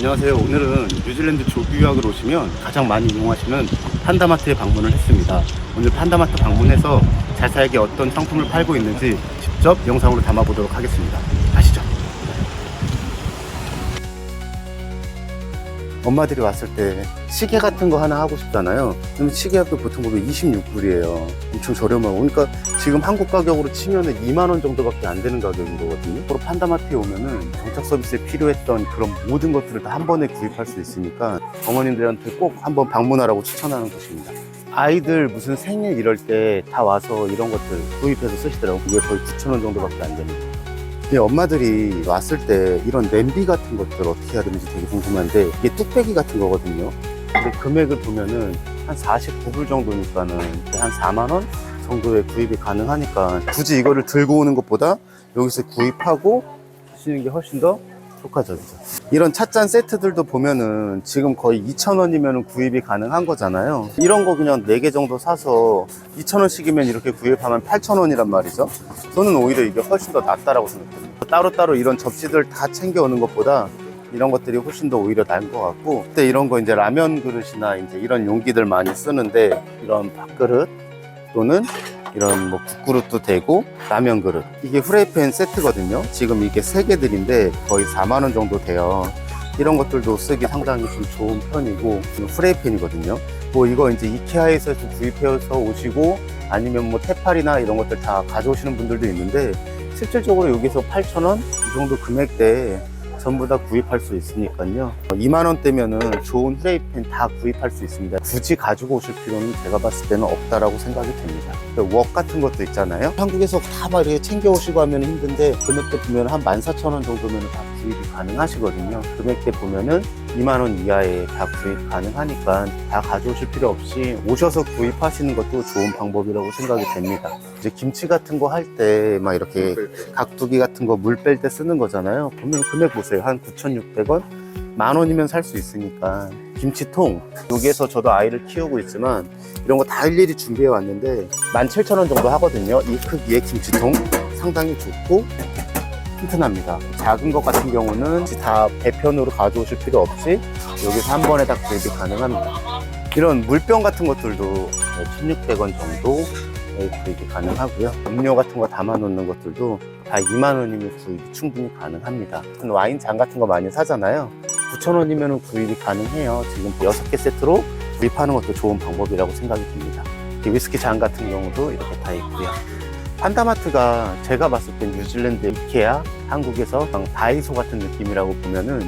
안녕하세요. 오늘은 뉴질랜드 조기 유학을 오시면 가장 많이 이용하시는 판다마트에 방문을 했습니다. 오늘 판다마트 방문해서 자세하게 어떤 상품을 팔고 있는지 직접 영상으로 담아보도록 하겠습니다. 가시죠. 엄마들이 왔을 때 시계 같은 거 하나 하고 싶잖아요. 그러면 시계값도 보통 보면 26불이에요. 엄청 저렴하고. 그러니까 지금 한국 가격으로 치면은 2만원 정도밖에 안 되는 가격인 거거든요. 바로 판다마트에 오면은 정착 서비스에 필요했던 그런 모든 것들을 다 한 번에 구입할 수 있으니까 어머님들한테 꼭 한번 방문하라고 추천하는 곳입니다. 아이들 무슨 생일 이럴 때 다 와서 이런 것들 구입해서 쓰시더라고요. 이게 거의 9,000원 정도밖에 안 됩니다. 엄마들이 왔을 때 이런 냄비 같은 것들 어떻게 해야 되는지 되게 궁금한데, 이게 뚝배기 같은 거거든요. 근데 금액을 보면은 한 49불 정도니까는 한 4만원 정도에 구입이 가능하니까 굳이 이거를 들고 오는 것보다 여기서 구입하고 하시는 게 훨씬 더 효과적이죠. 이런 찻잔 세트들도 보면은 지금 거의 2,000원이면 구입이 가능한 거잖아요. 이런 거 그냥 4개 정도 사서 2,000원씩이면 이렇게 구입하면 8,000원이란 말이죠. 저는 오히려 이게 훨씬 더 낫다라고 생각합니다. 따로따로 이런 접시들 다 챙겨오는 것보다 이런 것들이 훨씬 더 오히려 나은 것 같고, 그때 이런 거 이제 라면 그릇이나 이제 이런 용기들 많이 쓰는데, 이런 밥그릇 또는 이런 뭐 국그릇도 되고 라면 그릇, 이게 후라이팬 세트거든요. 지금 이게 3개들인데 거의 4만원 정도 돼요. 이런 것들도 쓰기 상당히 좀 좋은 편이고, 후라이팬이거든요. 뭐 이거 이제 이케아에서 구입해서 오시고 아니면 뭐 테팔이나 이런 것들 다 가져오시는 분들도 있는데, 실질적으로 여기서 8,000원 이 정도 금액대에 전부 다 구입할 수 있으니까요. 2만원대면은 좋은 후라이팬 다 구입할 수 있습니다. 굳이 가지고 오실 필요는 제가 봤을 때는 없다라고 생각이 됩니다. 웍 같은 것도 있잖아요. 한국에서 다 막 이렇게 챙겨 오시고 하면 힘든데, 금액대 보면 한 14,000원 정도면 다 구입이 가능하시거든요. 금액대 보면은 2만원 이하에 다 구입 가능하니까 다 가져오실 필요 없이 오셔서 구입하시는 것도 좋은 방법이라고 생각이 됩니다. 이제 김치 같은 거 할 때 막 이렇게 각두기 같은 거 물 뺄 때 쓰는 거잖아요. 보면 금액 보세요. 한 9,600원? 만원이면 살 수 있으니까. 김치통, 여기에서 저도 아이를 키우고 있지만 이런 거 다 일일이 준비해 왔는데 17,000원 정도 하거든요. 이 크기의 김치통 상당히 좋고 튼튼합니다. 작은 것 같은 경우는 다 배편으로 가져오실 필요 없이 여기서 한 번에 다 구입이 가능합니다. 이런 물병 같은 것들도 1,600원 정도 구입이 가능하고요. 음료 같은 거 담아 놓는 것들도 다 2만원이면 구입이 충분히 가능합니다. 와인잔 같은 거 많이 사잖아요. 9,000원이면 구입이 가능해요. 지금 6개 세트로 구입하는 것도 좋은 방법이라고 생각이 듭니다. 위스키 잔 같은 경우도 이렇게 다 있고요. 판다마트가 제가 봤을 땐 뉴질랜드 이케아, 한국에서 다이소 같은 느낌이라고 보면은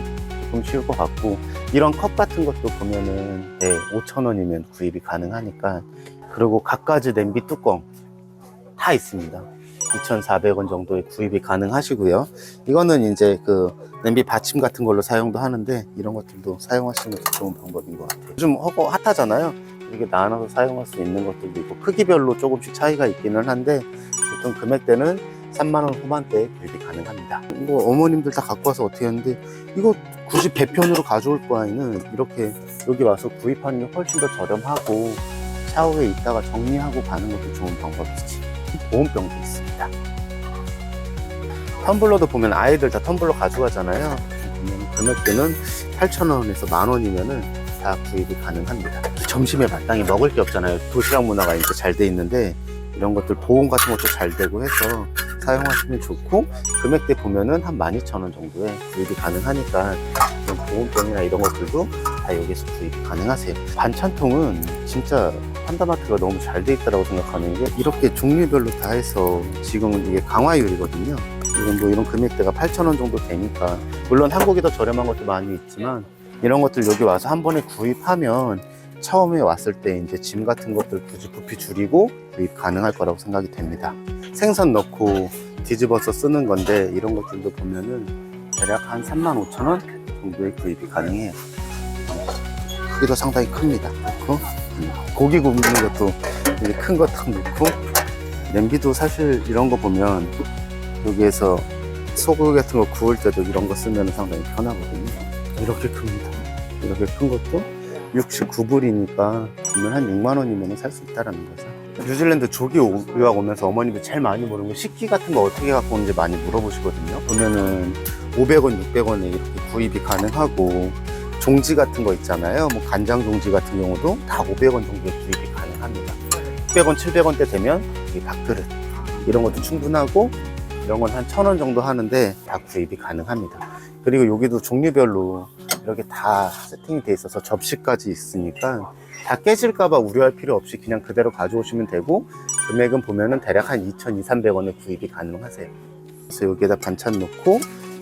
조금 쉬울 것 같고, 이런 컵 같은 것도 보면은 5,000원이면 구입이 가능하니까. 그리고 갖가지 냄비 뚜껑 다 있습니다. 2,400원 정도에 구입이 가능하시고요. 이거는 이제 그 냄비 받침 같은 걸로 사용도 하는데, 이런 것들도 사용하시는 것도 좋은 방법인 것 같아요. 요즘 핫하잖아요. 이렇게 나눠서 사용할 수 있는 것들도 있고, 크기별로 조금씩 차이가 있기는 한데 보통 금액대는 3만원 후반대에 구입이 가능합니다. 뭐 어머님들 다 갖고 와서 어떻게 하는데, 이거 굳이 배편으로 가져올 바에는 이렇게 여기 와서 구입하는 게 훨씬 더 저렴하고, 샤워에 있다가 정리하고 가는 것도 좋은 방법이지. 보온병도 있습니다. 텀블러도 보면 아이들 다 텀블러 가져가잖아요. 보면 금액대는 8,000원에서 만원이면은 다 구입이 가능합니다. 점심에 마땅히 먹을 게 없잖아요. 도시락 문화가 이제 잘 돼 있는데, 이런 것들 보온 같은 것도 잘 되고 해서 사용하시면 좋고, 금액대 보면은 한 12,000원 정도에 구입이 가능하니까 이런 보온병이나 이런 것들도 다 여기서 구입이 가능하세요. 반찬통은 진짜 판다마트가 너무 잘 돼 있다고 생각하는 게, 이렇게 종류별로 다 해서 지금은 이게 강화율이거든요. 이건 뭐 이런 금액대가 8,000원 정도 되니까, 물론 한국이 더 저렴한 것도 많이 있지만 이런 것들 여기 와서 한 번에 구입하면 처음에 왔을 때 이제 짐 같은 것들 굳이 부피 줄이고 구입 가능할 거라고 생각이 됩니다. 생선 넣고 뒤집어서 쓰는 건데, 이런 것들도 보면은 대략 한 35,000원 정도의 구입이 가능해요. 크기도 상당히 큽니다. 그렇고 고기 굽는 것도 큰 거 딱 넣고, 냄비도 사실 이런 거 보면 여기에서 소고기 같은 거 구울 때도 이런 거 쓰면 상당히 편하거든요. 이렇게 큽니다. 이렇게 큰 것도 69불이니까 보면 한 6만원이면 살 수 있다는 거죠. 뉴질랜드 조기 유학 오면서 어머님들 제일 많이 물어보는 게 식기 같은 거 어떻게 갖고 오는지 많이 물어보시거든요. 보면은 500원, 600원에 이렇게 구입이 가능하고, 종지 같은 거 있잖아요. 뭐 간장 종지 같은 경우도 다 500원 정도에 구입이 가능합니다. 600원, 700원대 되면 이 밥그릇 이런 것도 충분하고, 이런 건 한 1000원 정도 하는데 다 구입이 가능합니다. 그리고 여기도 종류별로 이렇게 다 세팅이 돼 있어서 접시까지 있으니까 다 깨질까봐 우려할 필요 없이 그냥 그대로 가져오시면 되고, 금액은 보면은 대략 한 2,200~300원에 구입이 가능하세요. 그래서 여기에다 반찬 넣고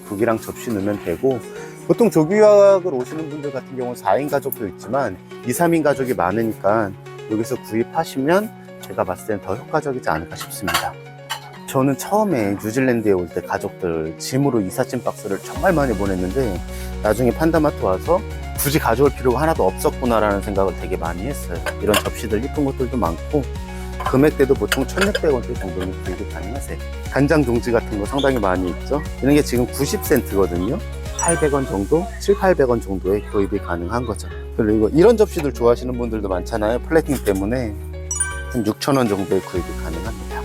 국이랑 접시 넣으면 되고, 보통 조기유학을 오시는 분들 같은 경우는 4인 가족도 있지만 2, 3인 가족이 많으니까 여기서 구입하시면 제가 봤을 땐 더 효과적이지 않을까 싶습니다. 저는 처음에 뉴질랜드에 올 때 가족들 짐으로 이삿짐 박스를 정말 많이 보냈는데, 나중에 판다마트 와서 굳이 가져올 필요가 하나도 없었구나라는 생각을 되게 많이 했어요. 이런 접시들 이쁜 것들도 많고, 금액대도 보통 1,600원대 정도는 구입이 가능하세요. 간장 종지 같은 거 상당히 많이 있죠. 이런 게 지금 90센트거든요 800원 정도, 700~800원 정도에 구입이 가능한 거죠. 그리고 이런 접시들 좋아하시는 분들도 많잖아요. 플레이팅 때문에 한 6,000원 정도에 구입이 가능합니다.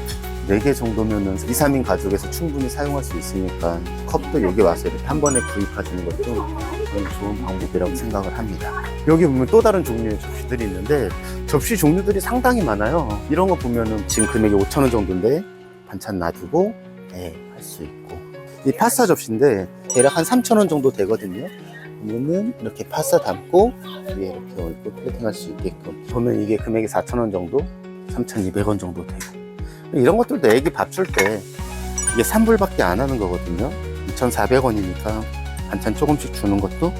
4개 정도면은 2, 3인 가족에서 충분히 사용할 수 있으니까 컵도 여기 와서 이렇게 한 번에 구입하시는 것도 저는 좋은 방법이라고 생각을 합니다. 여기 보면 또 다른 종류의 접시들이 있는데, 접시 종류들이 상당히 많아요. 이런 거 보면은 지금 금액이 5,000원 정도인데 반찬 놔두고 할 수 있고, 이 파스타 접시인데 대략 한 3,000원 정도 되거든요. 그러면은 이렇게 파스타 담고 위에 이렇게 얹고 플레이팅 할 수 있게끔 보면 이게 금액이 4,000원 정도, 3,200원 정도 되고, 이런 것들도 애기 밥 줄 때 이게 3불밖에 안 하는 거거든요. 2,400원이니까 반찬 조금씩 주는 것도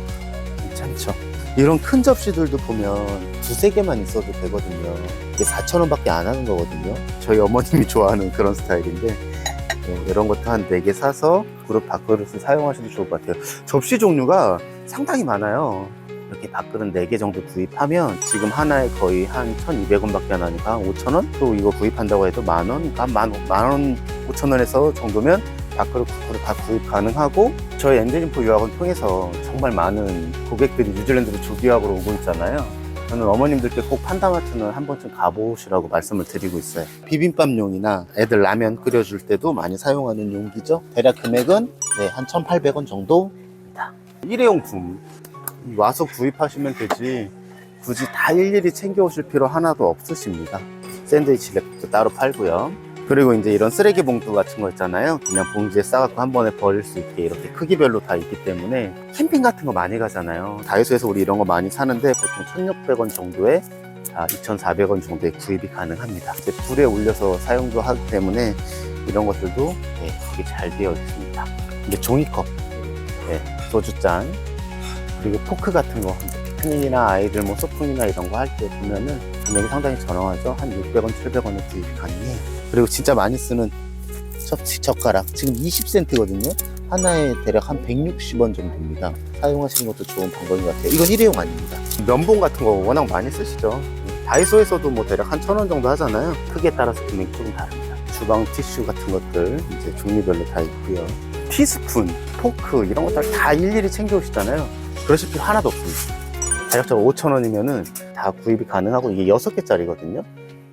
괜찮죠. 이런 큰 접시들도 보면 2~3개만 있어도 되거든요. 이게 4,000원밖에 안 하는 거거든요. 저희 어머님이 좋아하는 그런 스타일인데, 이런 것도 한 4개 사서 그릇 밥그릇을 사용하셔도 좋을 것 같아요. 접시 종류가 상당히 많아요. 이렇게 밥그릇 4개 정도 구입하면 지금 하나에 거의 한 1,200원밖에 안 하니까 5,000원? 또 이거 구입한다고 해도 만원? 그러니까 만원 5,000원에서 정도면 밥그릇, 국그릇 다 구입 가능하고, 저희 엔젤인포 유학원 통해서 정말 많은 고객들이 뉴질랜드로 조기유학으로 오고 있잖아요. 저는 어머님들께 꼭 판다마트는 한 번쯤 가보시라고 말씀을 드리고 있어요. 비빔밥용이나 애들 라면 끓여줄 때도 많이 사용하는 용기죠. 대략 금액은 한 1,800원 정도입니다. 일회용품 와서 구입하시면 되지 굳이 다 일일이 챙겨오실 필요 하나도 없으십니다. 샌드위치 랩도 따로 팔고요. 그리고 이제 이런 쓰레기 봉투 같은 거 있잖아요. 그냥 봉지에 싸갖고 한 번에 버릴 수 있게 이렇게 크기별로 다 있기 때문에, 캠핑 같은 거 많이 가잖아요. 다이소에서 우리 이런 거 많이 사는데 보통 1,600원 정도에 2,400원 정도에 구입이 가능합니다. 이제 불에 올려서 사용도 하기 때문에 이런 것들도 되게 잘 되어 있습니다. 이게 종이컵, 소주잔, 그리고 포크 같은 거, 피크닉이나 아이들 뭐 소풍이나 이런 거 할 때 보면은 금액이 상당히 저렴하죠. 한 600원, 700원에 구입이 가능해요. 그리고 진짜 많이 쓰는 접시, 젓가락, 지금 20센트거든요 하나에 대략 한 160원 정도입니다. 사용하시는 것도 좋은 방법인 것 같아요. 이건 일회용 아닙니다. 면봉 같은 거 워낙 많이 쓰시죠. 다이소에서도 뭐 대략 한 1,000원 정도 하잖아요. 크기에 따라서 금액이 조금 다릅니다. 주방 티슈 같은 것들 이제 종류별로 다 있고요. 티스푼, 포크 이런 것들 다 일일이 챙겨오시잖아요. 그러실 필요 하나도 없습니다. 대략적으로 5,000원이면은 다 구입이 가능하고, 이게 6개짜리거든요.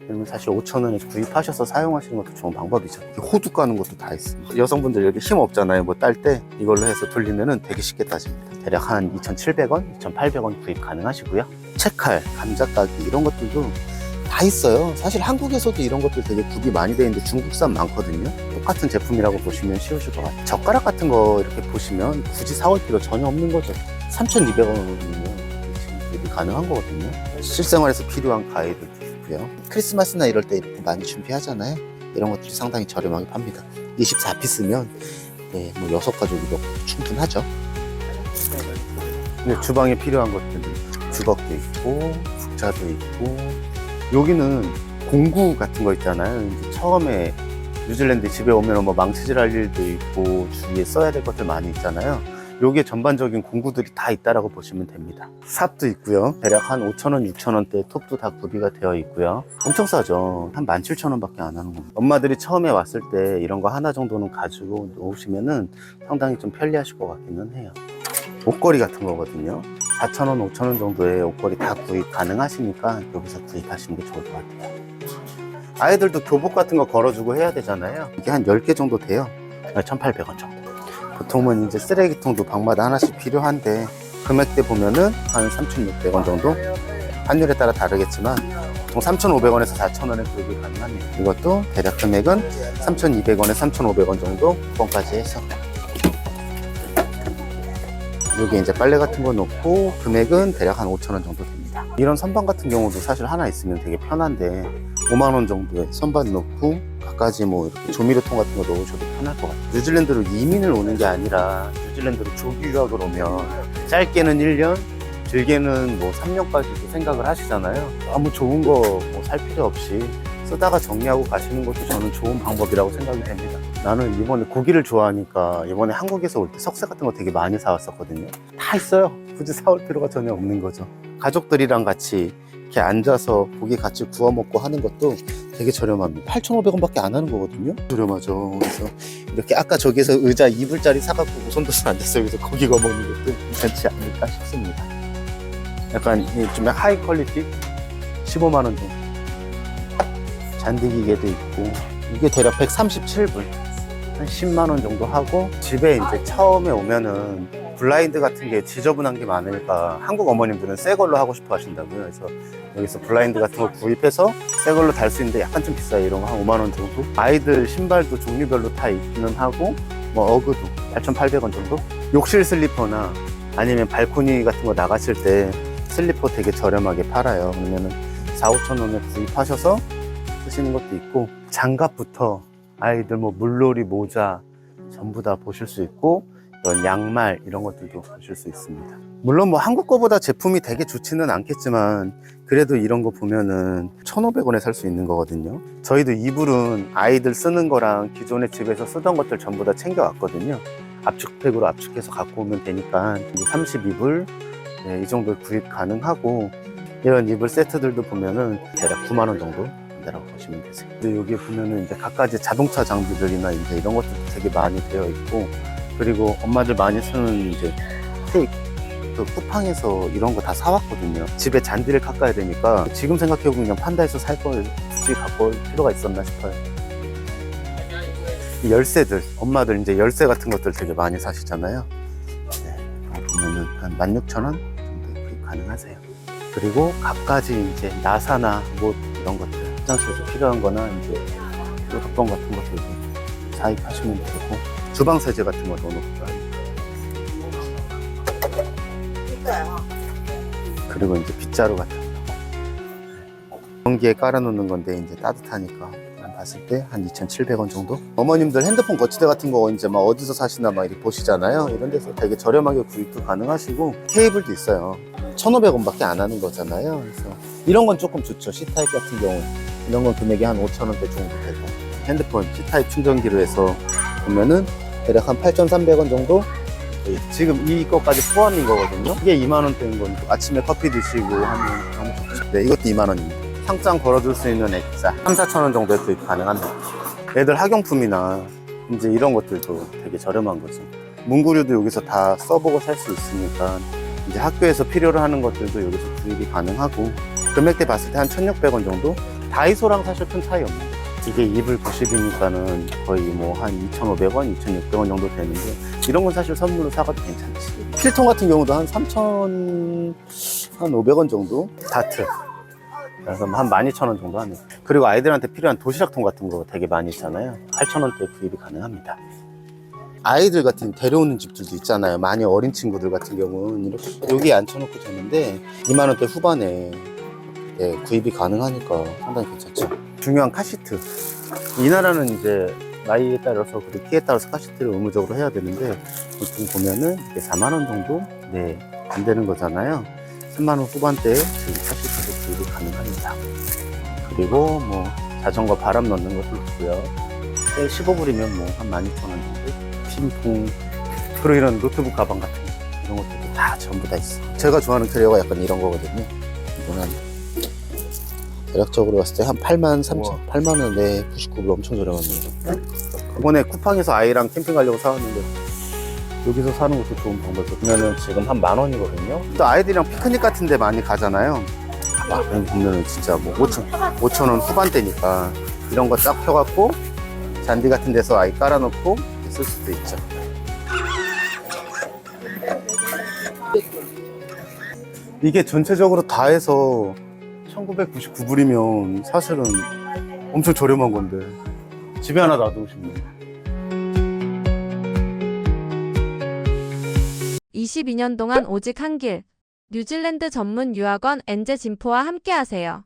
그러면 사실 5,000원에 구입하셔서 사용하시는 것도 좋은 방법이죠. 호두 까는 것도 다 있습니다. 여성분들 이렇게 힘 없잖아요. 뭐 딸 때 이걸로 해서 돌리면은 되게 쉽게 따집니다. 대략 한 2,700원, 2,800원 구입 가능하시고요. 채칼, 감자 까기 이런 것들도 다 있어요. 사실 한국에서도 이런 것들 되게 구입이 많이 되어 있는데 중국산 많거든요. 똑같은 제품이라고 보시면 쉬우실 것 같아요. 젓가락 같은 거 이렇게 보시면 굳이 사올 필요 전혀 없는 거죠. 3,200원이면 지금 구입이 가능한 거거든요. 실생활에서 필요한 가위들도 있고요. 크리스마스나 이럴 때 이렇게 많이 준비하잖아요. 이런 것들이 상당히 저렴하게 팝니다. 24피스면 뭐 6가족이 먹고 충분하죠. 근데 주방에 필요한 것들이 주걱도 있고 국자도 있고, 여기는 공구 같은 거 있잖아요. 이제 처음에 뉴질랜드 집에 오면 뭐 망치질 할 일도 있고 주위에 써야 될 것들 많이 있잖아요. 요게 전반적인 공구들이 다 있다라고 보시면 됩니다. 삽도 있고요. 대략 한 5,000원, 6,000원대 톱도 다 구비가 되어 있고요. 엄청 싸죠. 한 17,000원밖에 안 하는 겁니다. 엄마들이 처음에 왔을 때 이런 거 하나 정도는 가지고 놓으시면은 상당히 좀 편리하실 것 같기는 해요. 옷걸이 같은 거거든요. 4,000원, 5,000원 정도의 옷걸이 다 구입 가능하시니까 여기서 구입하시는 게 좋을 것 같아요. 아이들도 교복 같은 거 걸어주고 해야 되잖아요. 이게 한 10개 정도 돼요. 1,800원 정도. 보통은 이제 쓰레기통도 방마다 하나씩 필요한데 금액대 보면은 한 3,600원 정도? 환율에 따라 다르겠지만 보통 3,500원에서 4,000원에 구입이 가능합니다. 이것도 대략 금액은 3,200원에 3,500원 정도 쿠폰까지 해서 여기 이제 빨래 같은 거 넣고 금액은 대략 한 5,000원 정도 됩니다. 이런 선반 같은 경우도 사실 하나 있으면 되게 편한데 5만원 정도에 선반 넣고 갖가지 뭐 이렇게 조미료통 같은 거 넣으셔도 편할 것 같아요. 뉴질랜드로 이민을 오는 게 아니라 뉴질랜드로 조기 유학을 오면 짧게는 1년, 길게는 뭐 3년까지도 생각을 하시잖아요. 아무 좋은 거 뭐 살 필요 없이 쓰다가 정리하고 가시는 것도 저는 좋은 방법이라고 생각이 됩니다. 나는 이번에 고기를 좋아하니까 이번에 한국에서 올 때 석쇠 같은 거 되게 많이 사왔었거든요. 다 있어요. 굳이 사올 필요가 전혀 없는 거죠. 가족들이랑 같이 이렇게 앉아서 고기 같이 구워 먹고 하는 것도 되게 저렴합니다. 8,500원밖에 안 하는 거거든요. 저렴하죠. 그래서 이렇게 아까 저기에서 의자 2불짜리 사갖고 오손도손 앉아서 여기서 고기 구워 먹는 것도 괜찮지 않을까 싶습니다. 약간 좀 하이 퀄리티 15만원 정도. 잔디 기계도 있고 이게 대략 137불 한 10만원 정도 하고 집에 이제 처음에 오면은 블라인드 같은 게 지저분한 게 많으니까 한국 어머님들은 새 걸로 하고 싶어 하신다고요. 그래서 여기서 블라인드 같은 거 구입해서 새 걸로 달 수 있는데 약간 좀 비싸요. 이런 거 한 5만원 정도. 아이들 신발도 종류별로 다 있기는 하고 뭐 어그도 8,800원 정도. 욕실 슬리퍼나 아니면 발코니 같은 거 나가실 때 슬리퍼 되게 저렴하게 팔아요. 그러면은 4,000~5,000원에 구입하셔서 쓰시는 것도 있고 장갑부터 아이들 뭐 물놀이 모자 전부 다 보실 수 있고 이런 양말 이런 것들도 보실 수 있습니다. 물론 뭐 한국 거보다 제품이 되게 좋지는 않겠지만 그래도 이런 거 보면은 1,500원에 살 수 있는 거거든요. 저희도 이불은 아이들 쓰는 거랑 기존에 집에서 쓰던 것들 전부 다 챙겨왔거든요. 압축팩으로 압축해서 갖고 오면 되니까 32불 네, 이 정도 구입 가능하고 이런 이불 세트들도 보면은 대략 9만원 정도 라고 보시면 되세요. 근데 여기에 보면은 이제 각가지 자동차 장비들이나 이제 이런 것들도 되게 많이 되어 있고 그리고 엄마들 많이 쓰는 이제 테이프 그 쿠팡에서 이런 거 다 사왔거든요. 집에 잔디를 깎아야 되니까 지금 생각해보면 그냥 판다에서 살 걸 굳이 갖고 올 필요가 있었나 싶어요. 이 열쇠들 엄마들 이제 열쇠 같은 것들 되게 많이 사시잖아요. 네, 보면은 한 16,000원 정도 구입 가능하세요. 그리고 각가지 이제 나사나 뭐 이런 것들 화장실에서 필요한 거나 이제 뚜껑 같은 것들도 사입하시면 되고 주방 세제 같은 거 넣어놓고 그리고 이제 빗자루 같은 거 전기에 깔아놓는 건데 이제 따뜻하니까 봤을 때 한 2,700원 정도. 어머님들 핸드폰 거치대 같은 거 이제 막 어디서 사시나 막 이렇게 보시잖아요. 이런 데서 되게 저렴하게 구입도 가능하시고 케이블도 있어요. 1,500원밖에 안 하는 거잖아요. 그래서 이런 건 조금 좋죠. C타입 같은 경우 이런 건 금액이 한 5,000원대 정도 되고 핸드폰 C타입 충전기로 해서 보면은 대략 한 8,300원 정도. 지금 이거까지 포함인 거거든요. 이게 2만원대인 건 아침에 커피 드시고 하면 너무 좋죠. 네, 이것도 2만원입니다. 상장 걸어둘 수 있는 액자 3~4,000원 정도에 구입 가능합니다. 애들 학용품이나 이제 이런 것들도 되게 저렴한 거죠. 문구류도 여기서 다 써보고 살 수 있으니까 이제 학교에서 필요로 하는 것들도 여기서 구입이 가능하고 금액대 봤을 때 한 1,600원 정도? 다이소랑 사실 큰 차이 없는데 이게 이불 90이니까는 거의 뭐 한 2,500원, 2,600원 정도 되는데 이런 건 사실 선물로 사가도 괜찮지. 필통 같은 경우도 한 3,500원 정도? 다트 그래서 한 12,000원 정도 하네요. 그리고 아이들한테 필요한 도시락통 같은 거 되게 많이 있잖아요. 8,000원대 구입이 가능합니다. 아이들 같은 데려오는 집들도 있잖아요. 많이 어린 친구들 같은 경우는 이렇게 여기 앉혀놓고 되는데 2만원대 후반에 네, 구입이 가능하니까 상당히 괜찮죠. 중요한 카시트. 이 나라는 이제 나이에 따라서 그리고 키에 따라서 카시트를 의무적으로 해야 되는데 보통 보면은 이게 4만원 정도 네, 안 되는 거잖아요. 3만원 후반대에 저희 카시트도 구입이 가능합니다. 그리고 뭐 자전거 바람 넣는 것도 있고요. 15불이면 뭐 한 12,000원 정도. 핀통, 그리고 이런 노트북 가방 같은 거 이런 것들도 다 전부 다 있어. 제가 좋아하는 캐리어가 약간 이런 거거든요. 이거는 대략적으로 봤을 때 한 83,000, 99불 엄청 저렴합니다. 이번에 쿠팡에서 아이랑 캠핑 가려고 사왔는데 여기서 사는 것도 좋은 방법이에요. 그러면은 지금 한 10,000원이거든요. 또 아이들이랑 피크닉 같은 데 많이 가잖아요. 막 보면은 진짜 뭐 5,000원 후반대니까 이런 거 딱 펴갖고 잔디 같은 데서 아이 깔아놓고 쓸 수도 있죠. 이게 전체적으로 다 해서 1999불이면 사실은 엄청 저렴한 건데 집에 하나 놔두고 싶네. 22년 동안 오직 한 길. 뉴질랜드 전문 유학원 엔제 진포와 함께하세요.